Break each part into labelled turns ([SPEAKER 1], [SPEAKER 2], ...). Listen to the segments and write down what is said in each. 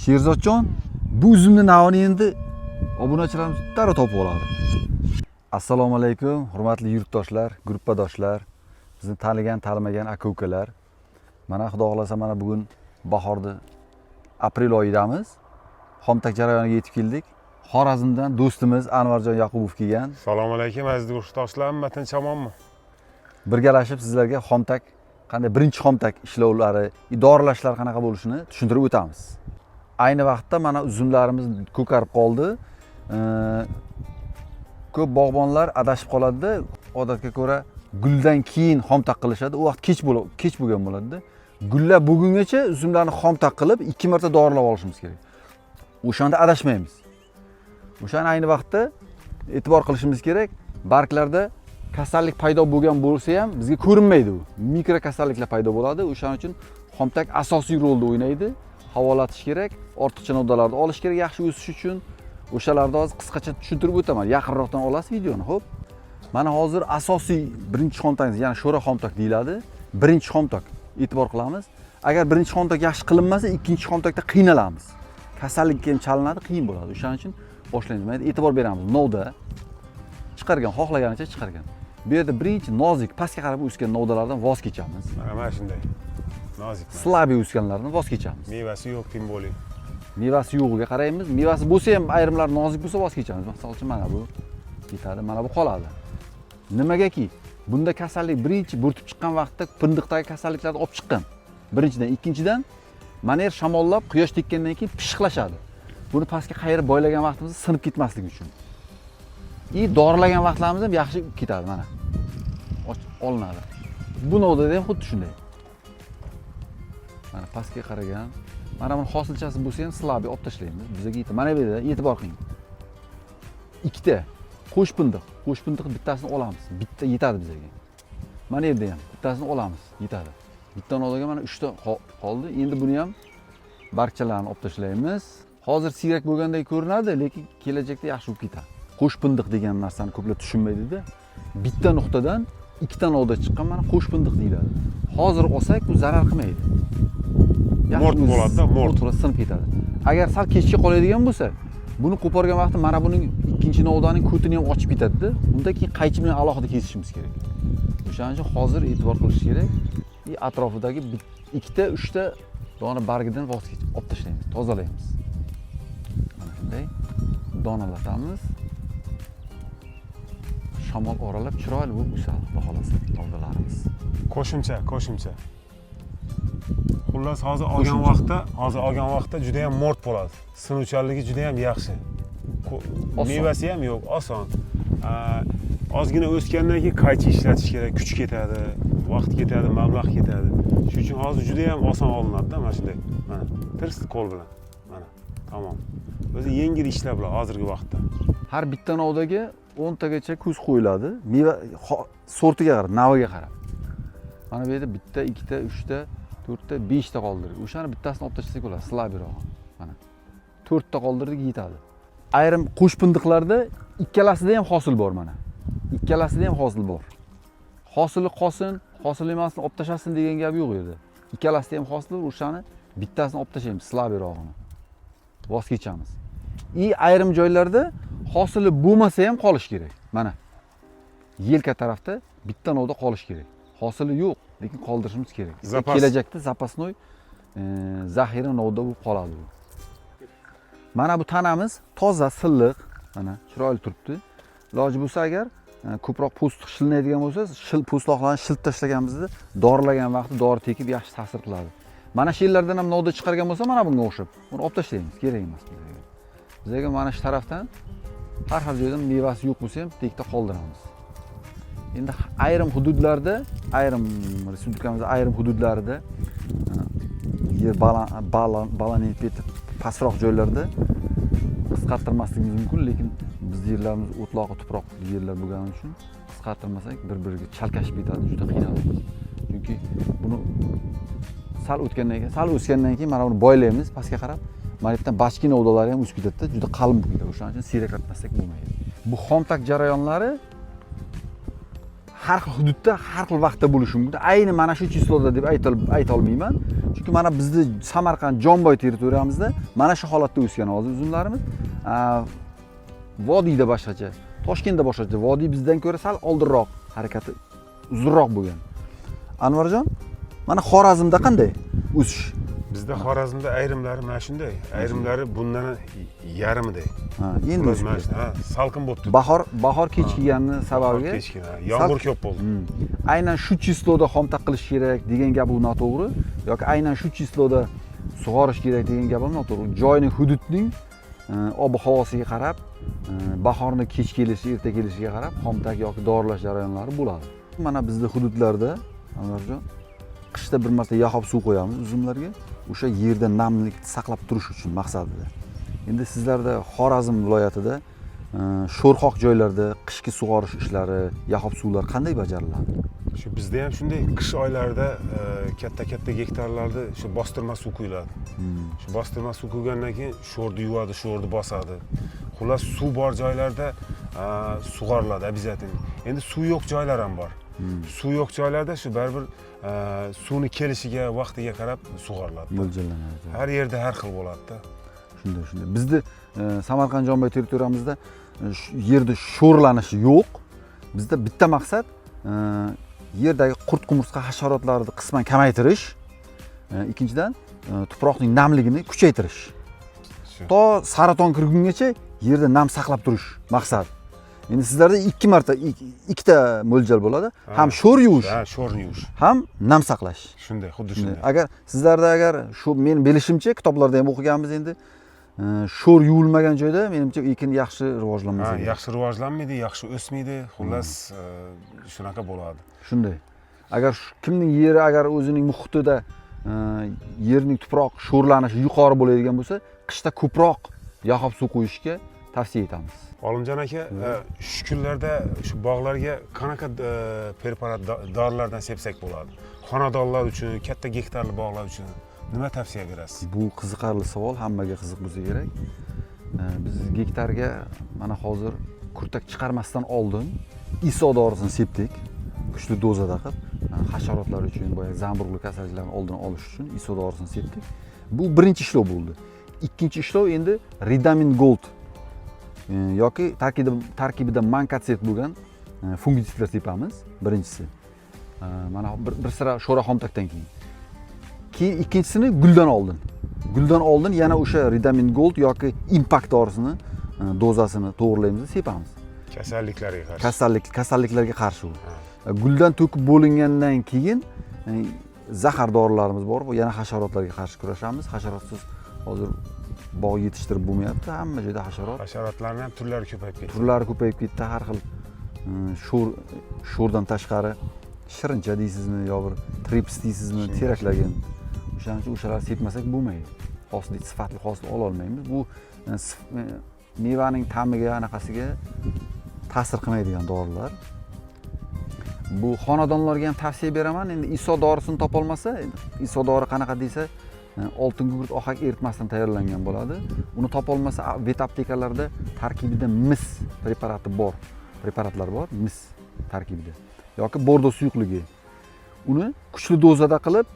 [SPEAKER 1] Sherzodjon, bu uzumni navini endi obunachilarimiz darrov topib oladi. Assalomu alaykum, hurmatli yurtdoshlar, gruppadoshlar, bizni tanigan, tanimagan aka-ukalar. Mana xudo xolasa mana bugun bahorda aprel oyidamiz. Xomtak jarayoniga yetib keldik. Xorazmdan do'stimiz Anvarjon Yaqubov kelgan.
[SPEAKER 2] Assalomu alaykum aziz yurtdoshlarim, tinch omonmi?
[SPEAKER 1] Birgalashib sizlarga xomtak qanday birinchi xomtak ishlovlari, idoralashlar qanaqa bo'lishini tushuntirib o'tamiz. Ayni vaqtda mana uzumlarimiz ko'karib qoldi. Ko'p bog'bonlar adashib qoladi-da, odatga ko'ra guldan keyin xomtak qilishadi. U vaqt kech bo'lgan bo'ladi-da. Gullar bugungacha uzumlarni xomtak qilib 2 marta dorilab olishimiz kerak. O'shanda adashmaymiz. O'shani ayni vaqtda e'tibor qilishimiz kerak. Barglarda kasallik paydo bo'lgan bo'lsa ham bizga ko'rinmaydi u. Mikro kasalliklar paydo bo'ladi. O'shaning uchun xomtak asosiy rolni o'ynaydi. Havolatish kerak, ortiqcha noddalarni olish kerak yaxshi o'sish uchun. O'shalarni hozir qisqacha tushuntirib o'taman. Yaqinroqdan olasiz videoni, xo'p? Mana hozir asosiy birinchi xomtakimiz, ya'ni sho'ra xomtak deyiladi. Birinchi xomtak e'tibor qilamiz. Agar birinchi xomtak yaxshi qilinmasa, ikkinchi xomtakda qiynalamiz. Kasallikka ham chalinadi, qiyin bo'ladi. O'shaning uchun boshlaymiz. Mana e'tibor beramiz. Novda chiqargan, xohlaganicha chiqargan. Bu yerda birinchi nozik, pastga qarab o'sgan novdalardan voz kechamiz.
[SPEAKER 2] Mana shunday. Nozik.
[SPEAKER 1] Slabiy o'sganlardan voz kechamiz.
[SPEAKER 2] Mevasi yo'q, tim bo'ling.
[SPEAKER 1] Mevasi yo'g'iga qaraymiz. Mevasi bo'lsa ham ayrimlar nozik bo'lsa voz kechamiz. Masalan, mana bu ketadi, mana bu qoladi. Nimagaki? Bunda kasallik birinchi bo'rtib chiqqan vaqtda pindiqdagi kasalliklarni olib chiqqan. Birinchidan, ikkinchidan mana yer shamollab, quyosh tekkandan keyin pishiqlashadi. Buni pastga qayirib boylagan vaqtimizda sinib ketmasligi uchun. Dorilagan vaqtlarimiz ham yaxshi ketadi mana. Olinadi. Bu novdada ham xuddi shunday. Mana pastga qaragan. Mana buni hosilchasi bo'lsa ham slabiy olib tashlaymiz. Bizga yetadi. Mana bu yerda e'tibor qiling. Ikkita qo'sh pindiq. Qo'sh pindiqni bittasini olamiz. Bitta yetadi bizga. Mana yerda ham bittasini olamiz, yetadi. Bitta novdaga mana 3 ta qoldi. Endi buni ham barchalarni olib tashlaymiz. Hozir siyrak bo'lgandek ko'rinadi, lekin kelajakda yaxshi bo'lib ketadi. Qo'sh pindiq degan narsani ko'plar tushunmaydi-da. Bitta nuqtadan ikkita novda chiqqan mana qo'sh pindiq deyiladi. Hozir olsak bu zarar qilmaydi.
[SPEAKER 2] Mort bo'ladi-da, mort
[SPEAKER 1] sinib ketadi. Agar sal kechga qoladigan bo'lsa, buni qo'porgan vaqtda mana buning ikkinchi novdaning ko'tini ham ochib ketadi-da. Undan keyin qaychi bilan alohida kesishimiz kerak. O'shaning uchun hozir e'tibor qilish kerak. Atrofidagi ikkita, 3 ta dona bargidan voz kechib olib tashlaymiz, tozalaymiz. Mana shunday donalatamiz. Shamol oralab chiroyli bo'lib o'sadi, xolos novdalarimiz.
[SPEAKER 2] Qo'shimcha. Xullas hozir olgan vaqtda juda ham mort bo'ladi. Sinuvchanligi juda ham yaxshi. Mevasi ham yo'q, oson. Ozgina o'sgandan keyin qaychi ishlatish kerak, kuch ketadi, vaqt ketadi, mablag' ketadi. Shuning uchun hozir juda ham oson olinadi-da, mana shunday. Mana tirs qo'l bilan. Mana, tamom. O'zi yengil ishlar bilan hozirgi vaqtda.
[SPEAKER 1] Har bitta novdaga 10 tagacha ko'z qo'yiladi. Meva sortiga qarab, naviga qarab. Mana bu yerda bitta, ikkita, 3 ta, 4 ta, 5 ta qoldirdik. O'shani bittasini olib tashlasak bo'ladi, slabiyroq. Mana 4 ta qoldirdik, yetadi. Ayrim qo'sh pindiqlarda ikkalasida ham hosil bor mana. Ikkalasida ham hosil bor. Hosili qolsin, hosil emasini olib tashasin degan gap yo'q edi. Ikkalasida ham hosil bor, o'shani bittasini olib tashlaymiz, slabiyroqini. Voz kechamiz. Ayrim joylarda hosili bo'lmasa ham qolish kerak. Mana yelka tarafda bitta novda qolish kerak. Hosili yo'q, lekin qoldirishimiz kerak. Kelajakda zapasnoy zaxira novda bo'lib qoladi bu. Mana bu tanamiz toza, silliq, mana chiroyli turibdi. Iloji bo'lsa agar ko'proq po'st shilinadigan bo'lsa, po'stloqlarni shilib tashlaganimizda dorilagan vaqtda dori tekib yaxshi ta'sir qiladi. Mana shu yerlardan ham novda chiqargan bo'lsa, mana bunga o'xshab, uni olib tashlaymiz, kerak emas bizga. Bizga mana shu tarafdan har xil joydan mevasi yo'q bo'lsa ham tekda qoldiramiz. Endi ayrim hududlarda, ayrim respublikamizning ayrim hududlarida yer balandlik pastroq joylarda qisqartirmasligimiz mumkin, lekin bizning yerlarimiz o'tloqi, tuproq yerlar bo'lgani uchun qisqartirmasak bir-biriga chalkashib ketadi, juda qiynalamiz. Chunki buni sal o'sgandan keyin mana buni boylaymiz pastga qarab. Mana yerdan bachki novdalari ham o'sib ketadi, juda qalin bo'lib ketadi. O'shaning uchun siyraklatmasak bo'lmaydi. Bu xomtak jarayonlari har xil hududda har xil vaqtda bo'lishi mumkin. Ayni mana shu chisloda deb ayta olmayman. Chunki mana bizni Samarqand Jomboy territoriyamizda mana shu holatda o'sgan hozir uzumlarimiz. Vodiyda boshqacha, Toshkentda boshqacha. Vodiy bizdan ko'ra sal oldinroq harakati uzunroq bo'lgan. Anvarjon, mana Xorazmda qanday o'sish?
[SPEAKER 2] Bizda Xorazmda ayrimlari mana shunday, ayrimlari bundan yarimiday.
[SPEAKER 1] Ha, endi o'sib
[SPEAKER 2] salqin bo'libdi.
[SPEAKER 1] Bahor kechikkanini sababiga
[SPEAKER 2] yomg'ir ko'p bo'ldi.
[SPEAKER 1] Aynan shu chisloda xomtaq qilish kerak degan gap u noto'g'ri yoki aynan shu chisloda sug'orish kerak degan gap ham noto'g'ri. Joyning, hududning ob-havosiga qarab, bahorning kech kelishi, erta kelishiga qarab xomtaq yoki dorlash jarayonlari bo'ladi. Mana bizda hududlarda, Anvarjon, qishda bir marta yahob suv qo'yamiz uzumlarga. O'sha yerda namlik saqlab turish uchun maqsadida. Endi sizlarda Xorazm viloyatida sho'rxoq joylarda qishki sug'orish ishlari, yahob suvlar qanday bajariladi?
[SPEAKER 2] Shu bizda ham shunday qish oylarida katta gektarlarda shu bostirma suv quyiladi. Shu bostirma suv quygandan keyin sho'rni yuvadi, sho'rni bosadi. Xullas suv bor joylarda sug'oriladi обязательно. Endi suv yo'q joylar ham bor. Suv yo'q joylarda shu baribir suvni kelishiga, vaqtiga qarab sug'oriladi.
[SPEAKER 1] Mo'ljallanadi.
[SPEAKER 2] Har yerda har xil bo'ladi-da.
[SPEAKER 1] Shunday. Bizni Samarqand Jomboy territoriyamizda yerda sho'rlanishi yo'q. Bizda bitta maqsad yerdagi qurt-qumursqa hasharotlarni qisman kamaytirish, ikkinchidan tuproqning namligini kuchaytirish. To saraton kirgungacha yerda nam saqlab turish maqsad. Endi sizlarda ikkita mo'ljal bo'ladi. Ham sho'r yuvish,
[SPEAKER 2] sho'rni yuvish,
[SPEAKER 1] ham nam saqlash.
[SPEAKER 2] Shunday, xuddi shunday.
[SPEAKER 1] Agar shu men bilishimcha, kitoblarda ham o'qiganmiz endi sho'r yuvilmagan joyda menimcha ekin yaxshi rivojlanmaydi.
[SPEAKER 2] Yaxshi rivojlanmaydi, yaxshi o'smaydi. Xullas shunaqa bo'ladi.
[SPEAKER 1] Shunday. Agar kimning yeri agar o'zining muhitida yerning tuproq sho'rlanishi yuqori bo'ladigan bo'lsa, qishda ko'proq yahob suv qo'yishga tavsiya etamiz.
[SPEAKER 2] Olimjon aka, shu kunlarda shu bog'larga qanaqa preparat dorilardan sepsak bo'ladi? Xonadonlar uchun, katta gektarli bog'lar uchun nima tavsiya berasiz?
[SPEAKER 1] Bu qiziqarli savol, hammaga qiziq bo'lsa kerak. Biz gektarga mana hozir kurtak chiqarmasdan oldin ISO dorisini sepdik. Kuchli dozada qilib, hasharotlar uchun, boyagi zamburug'li kasalliklarni oldini olish uchun ISO dorisini sepdik. Bu birinchi ishlov bo'ldi. Ikkinchi ishlov endi Ridamin Gold yoki tarkibida mankatset bo'lgan fungitsidlar sepamiz. Birinchisi. Mana bir sira sho'ra xomtakdan keyin. Keyin ikkinchisini guldan oldin yana o'sha Ridamin Gold yoki Impact dorisini dozasini to'g'rilaymiz, sepamiz. Kasalliklarga qarshi u. Guldan to'kib bo'lingandan keyin zahar dorilarimiz bor, yana hasharotlarga qarshi kurashamiz. Hasharotsiz hozir bog' yetishtirib bo'lmayapti, hamma joyda hasharot.
[SPEAKER 2] Hasharotlarning ham turlari ko'payib ketdi.
[SPEAKER 1] Har xil sho'rdan tashqari shirincha deysizmi, yo bir trips deysizmi, teraklagan. O'shaning uchun o'shalar sepmasak bo'lmaydi. Hosil sifatli hosil ola olmaymiz. Bu mevaning ta'miga, anaqasiga ta'sir qilmaydigan dorilar. Bu xonadonlarga ham tavsiya beraman. Endi ISO dorisini topa olmasa, ISO dori qanaqa desa, oltin gugurt ohak eritmasdan tayyorlangan bo'ladi. Uni topa olmasa, vet aptekalarda tarkibida mis preparatlar bor, mis tarkibida. Yoki bordo suyuqligi. Uni kuchli dozada qilib,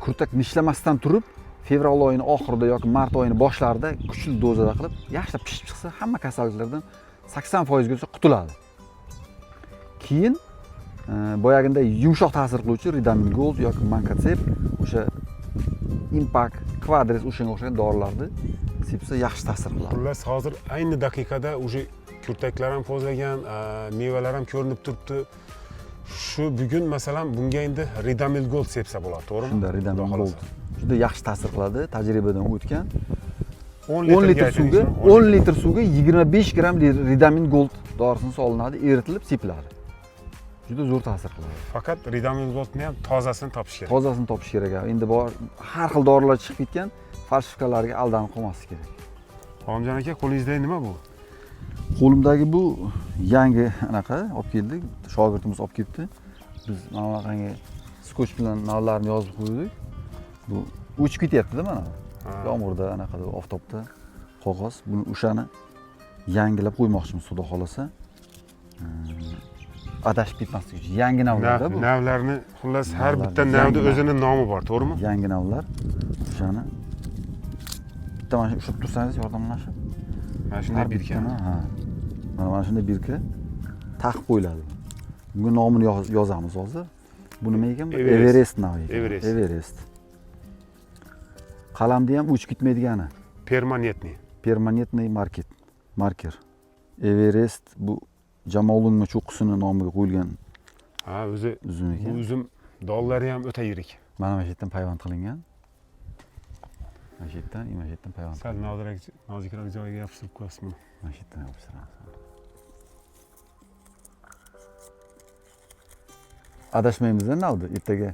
[SPEAKER 1] kurtak nishlamasdan turib, fevral oyining oxirida yoki mart oyining boshlarida kuchli dozada qilib, yaxshilab pishib chiqsa, hamma kasalliklardan 80% gacha qutuladi. Keyin boyaginday yumshoq ta'sir qiluvchi Ridamin Gold yoki Mankatset, o'sha Impact, Quadris o'shanga o'xshagan dorilarni sepsa yaxshi ta'sir qiladi.
[SPEAKER 2] Xullas, hozir ayni daqiqada o'sha kurtaklar ham qo'zlagan, mevalar ham ko'rinib turibdi. Shu bugun masalan bunga endi Ridamin Gold sepsa bo'ladi, to'g'rimi?
[SPEAKER 1] Shunda Ridamin Gold juda yaxshi ta'sir qiladi, tajribadan o'tgan. 10 litr suvga 25 gram Ridamin Gold dorisini solinadi, eritilib sepiladi. Juda zo'r ta'sir qiladi.
[SPEAKER 2] Faqat Ridamin Goldni ham tozasini topish kerak.
[SPEAKER 1] Tozasini topish kerak. Endi bor har xil dorilar chiqib ketgan, falsifikalarga aldanib qolmaslik kerak.
[SPEAKER 2] Olimjon aka, qo'lingizdagi nima bu?
[SPEAKER 1] Qo'limdagi bu yangi anaqa olib keldik. Shogirdimiz olib kelibdi. Biz mana bunaqangi skoch bilan navlarni yozib qo'ydik. Bu o'chib ketyapti-da mana. Yomg'irda, anaqada, oftobda qog'oz. Buni o'shani yangilab qo'ymoqchimiz, xudo xolasa. adashib ketmaslik uchun yangi navlarda bu.
[SPEAKER 2] Navlarni xullas har
[SPEAKER 1] Navlar,
[SPEAKER 2] bitta navda
[SPEAKER 1] yangi
[SPEAKER 2] o'zini nomi bor, to'g'rimi?
[SPEAKER 1] Yangi navlar. O'shani bitta mana shu ushlab tursangiz yordamlashib.
[SPEAKER 2] Mana shunday birka.
[SPEAKER 1] Ha. Mana shunday birka taqib qo'yiladi. Bunga nomini yozamiz hozir. Bu nima ekan? Everest navi ekan. Everest. Qalamda ham o'chib ketmaydigani.
[SPEAKER 2] Permanentniy
[SPEAKER 1] marker. Everest bu Jamolunma cho'qqisini nomiga qo'yilgan.
[SPEAKER 2] Ha, o'zi
[SPEAKER 1] uzum ekan.
[SPEAKER 2] Bu uzum dollari ham o'ta yirik.
[SPEAKER 1] Mana shu yerdan payvand qilingan. Mana shu yerdan payvand.
[SPEAKER 2] Sal nozikroq joyiga yopishtirib qo'yasiz buni.
[SPEAKER 1] Mana shu yerdan yopishtiramiz. Adashmaymiz-da navda ertaga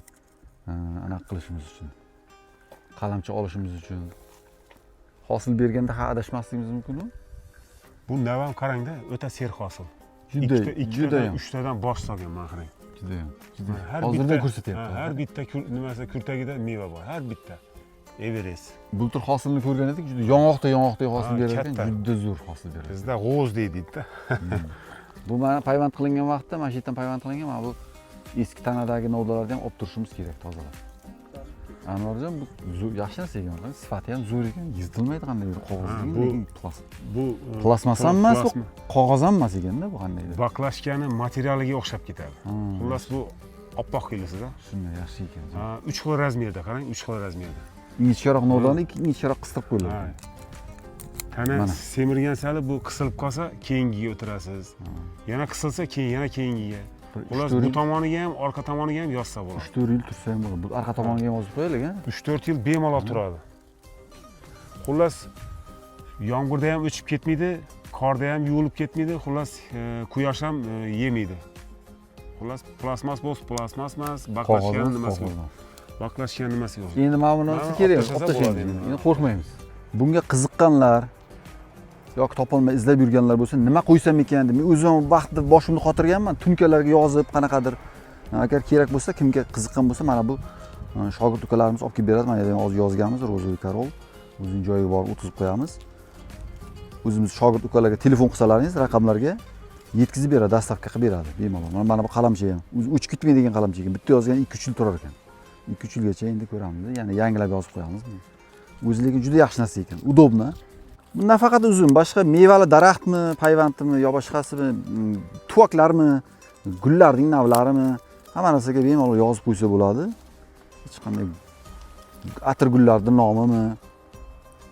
[SPEAKER 1] anaqa qilishimiz uchun. Qalamchi olishimiz uchun. Hosil berganda adashmasligimiz mumkin-ku.
[SPEAKER 2] Bu nav ham qarang-da, o'ta serhosil.
[SPEAKER 1] Judayam.
[SPEAKER 2] 3 tadan bosh solgan mana qarang.
[SPEAKER 1] Judayam.
[SPEAKER 2] Hozirda
[SPEAKER 1] ko'rsatyapti.
[SPEAKER 2] Har bitta nimasi kurtagida meva bor. Har bitta. Everest.
[SPEAKER 1] Bultur hosilni ko'rgan edik, juda yong'oqda hosil berar ekan, juda zo'r hosil beradi.
[SPEAKER 2] Bizda g'o'z deydi-da.
[SPEAKER 1] Bu mana payvand qilingan vaqtda, mana shu yerdan payvand qilingan, mana bu eski tanadagi novdalarni ham olib turishimiz kerak tozalab. Anvarjon, bu yaxshi narsa ekan, sifati ham zo'r ekan, yirtilmaydi qandaydir qog'ozga, lekin
[SPEAKER 2] bu
[SPEAKER 1] plastmas ham emas, qog'oz ham emas ekanda bu qandaydir.
[SPEAKER 2] Baklashkani materialiga o'xshab ketadi. Xullas bu oppoq kelasizda.
[SPEAKER 1] Shunday yaxshi ekan.
[SPEAKER 2] 3 xil razmerda, qarang, 3 xil razmerda.
[SPEAKER 1] Ingichkaroq novdani ingichkaroq qistirib qo'yiladi.
[SPEAKER 2] Tana semirgan sali bu qisilib qolsa, keyingiga o'tirasiz. Yana qisilsa, keyin yana keyingiga. Xullas bu tomoniga ham, orqa tomoniga ham yozsa bo'ladi.
[SPEAKER 1] 3-4 yil tursa ham bo'ladi. Bu orqa tomoniga ham yozib qo'yaylik, ha?
[SPEAKER 2] 3-4 yil bemalol turadi. Xullas yomg'irda ham o'chib ketmaydi, qorda ham yuvilib ketmaydi, xullas quyosh ham yemaydi. Xullas plastmas bo'lsa plastmas emas, baklashgan nimasi yo'q. Baklashgan nimasi yo'q.
[SPEAKER 1] Endi mana buni olsa kerak, olib tashlaymiz. Endi qo'rqmaymiz. Bunga qiziqqanlar yoki topolmay izlab yurganlar bo'lsa, nima qo'ysam ekan deb men o'zim vaqtida boshimni qotirganman, tunkalarga yozib, qanaqadir. Agar kerak bo'lsa, kimga qiziqqan bo'lsa, mana bu shogird ukalarimiz olib kelib beradi. Mana yerda hozir yozganmiz, Rozoy Karol. O'zining joyiga borib o'tkazib qo'yamiz. O'zimiz shogird ukalarga telefon qilsalaringiz, raqamlarga yetkazib beradi, dastavka qilib beradi bemalol. Mana bu qalamchi ham, o'zi o'chib ketmaydigan qalamchi ekan. Bitta yozgan 2-3 yil turar ekan. 2-3 yilgacha endi ko'ramiz, ya'ni yangilab yozib qo'yamiz. O'zi lekin juda yaxshi narsa ekan, udobna. Bu nafaqat uzum, boshqa mevali daraxtmi, payvandmi yo boshqasimi, tuvaklarmi, gullarning navlarimi, hamma narsaga bemalol yozib qo'ysa bo'ladi. Hech qanday atir gullarning nomimi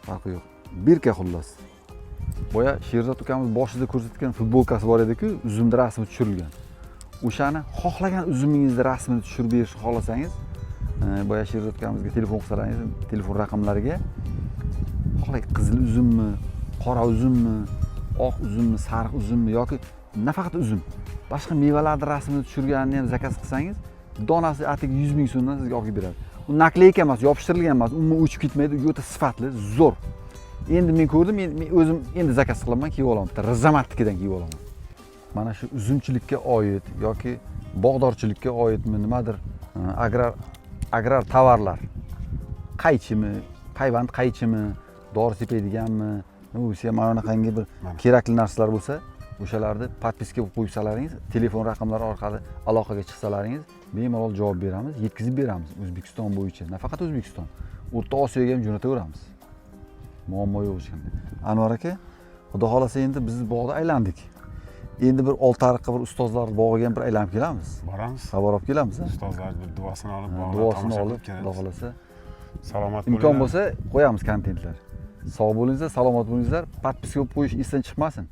[SPEAKER 1] farqi yo'q. Birka xullas. Boya Sherzod ukamiz boshida ko'rsatgan futbolkasi bor edi-ku, uzumda rasmi tushirilgan. O'shani xohlagan uzumingizni rasmini tushirib berishni xohlasangiz, boya Sherzod ukamizga telefon qilsalaringiz, telefon raqamlariga qizil uzummi, qora uzummi, oq uzummi, sariq uzummi yoki nafaqat uzum, boshqa mevalarning rasmini tushirganini ham zakaz qilsangiz, donasi atigi 100 ming so'mdan sizga olib beradi. U nakleyka emas, yopishtirilgan emas, umuman o'chib ketmaydi, o'ta sifatli, zo'r. Endi men ko'rdim, men o'zim endi zakaz qilaman, kiyib olaman, bitta Razamatnikidan kiyib olaman. Mana shu uzumchilikka oid yoki bog'dorchilikka oidmi, nimadir agrar tovarlar, qaychimi, payvand qaychimi, dori sepadiganmi, nima bo'lsa ham mana shunaqangi bir kerakli narsalar bo'lsa, o'shalarni podpiska qilib qo'ysalaringiz, telefon raqamlari orqali aloqaga chiqsalaringiz, bemalol javob beramiz, yetkazib beramiz O'zbekiston bo'yicha. Nafaqat O'zbekiston, O'rta Osiyoga ham jo'nataveramiz. Muammo yo'q hech qanday. Anvar aka, xudo xolasa endi biz bog'da aylandik. Endi bir Oltiariqqa bir ustozlar bog'iga ham bir aylanib kelamiz.
[SPEAKER 2] Boramiz.
[SPEAKER 1] Xabar olib kelamiz.
[SPEAKER 2] Ustozlar bir duosini olib,
[SPEAKER 1] duosini olib, xudo xolasa
[SPEAKER 2] salomat bo'linglar.
[SPEAKER 1] Imkon bo'lsa qo'yamiz kontentlar. Sog' bo'linglar, salomat bo'linglar. Podpiska qilib qo'yish esdan chiqmasin.